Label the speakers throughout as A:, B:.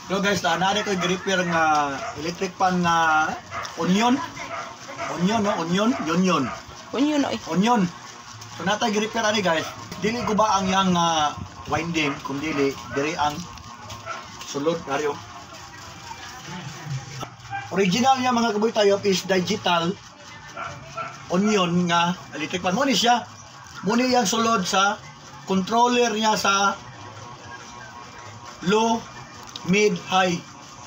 A: So guys, naanari ko yung repair nga electric pan nga onion. Onion, no? Onion. Onion. So natay repair ani guys. Dili ko ba ang yang winding, kung dili ang sulod naryo. Original niya mga kaboy tayo is digital onion nga electric pan. Muna siya. Muna yung sulod sa controller niya sa low, mid, high.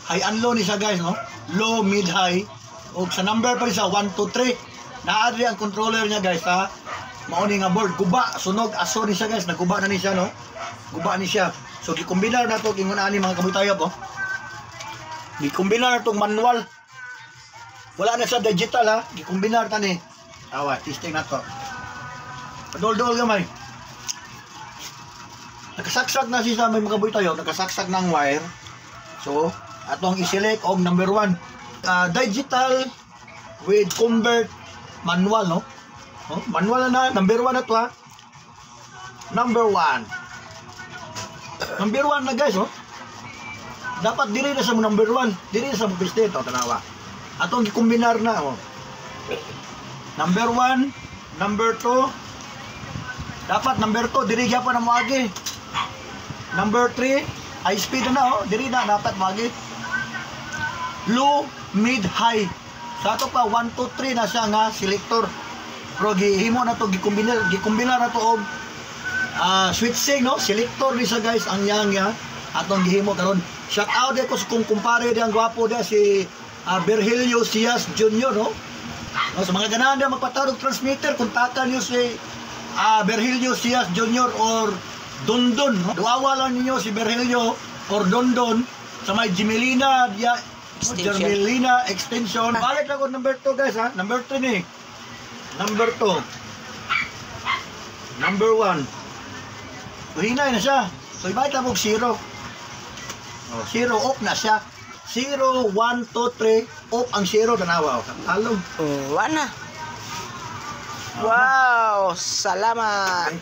A: High and low ni siya guys, no? Low, mid, high. O sa number pa rin sa 1, 2, 3. Naadri ang controller niya guys ha. Mauni nga board. Guba, sunog, aso ni siya guys. Naguba na ni siya, no? Guba ni siya. So gikombinar na to kingunaan ni mga kabutayo po. Gikombinar na tong manual. Wala na sa digital ha. Gikombinar ta ni. Awa, testing na to. Padol-dol gamay. Nakasaksak na siya may mga kabutayo. Nakasaksak ng wire. So, atong i-select og number 1. Digital with convert manual, no? Oh, manual na, number 1 na to ha. Number 1. Number 1 na guys, oh. Dapat diri na sa number 1. Diri na sa prestate, oh, tanawa. Atong gikombinar na, oh. Number 1, number 2. Dapat number 2, diri gyapon na moagi. Number 3, high speed na, oh. Diri na, dapat moagi. Low, mid, high. Sa ato pa 1, 2, 3 na siya nga selector. Pero gihimo na to gikombinar na to og switching, no? Selector ni sa guys ang yang ya atong gihimo karon. Shout out ko kung kumpare di ang gwapo dia si Virgilio Cias Jr., no? No, sa mga ganahan dia magpatawag transmitter, kontakan niyo si Virgilio Cias Jr. or Dondon, no? Duawa lang ninyo si Virgilio or Dondon sa may Gemelina dia Gemelina extension. Balik lang ko number 2 guys ha. Number 3 ni. Number 2. Number 1. So hinay na siya. So ibalik lang ko 0. Oh, 0 off na siya. 0, 1, 2, 3 off ang 0 tanawa. Talong.
B: Wala. Wow, salamat.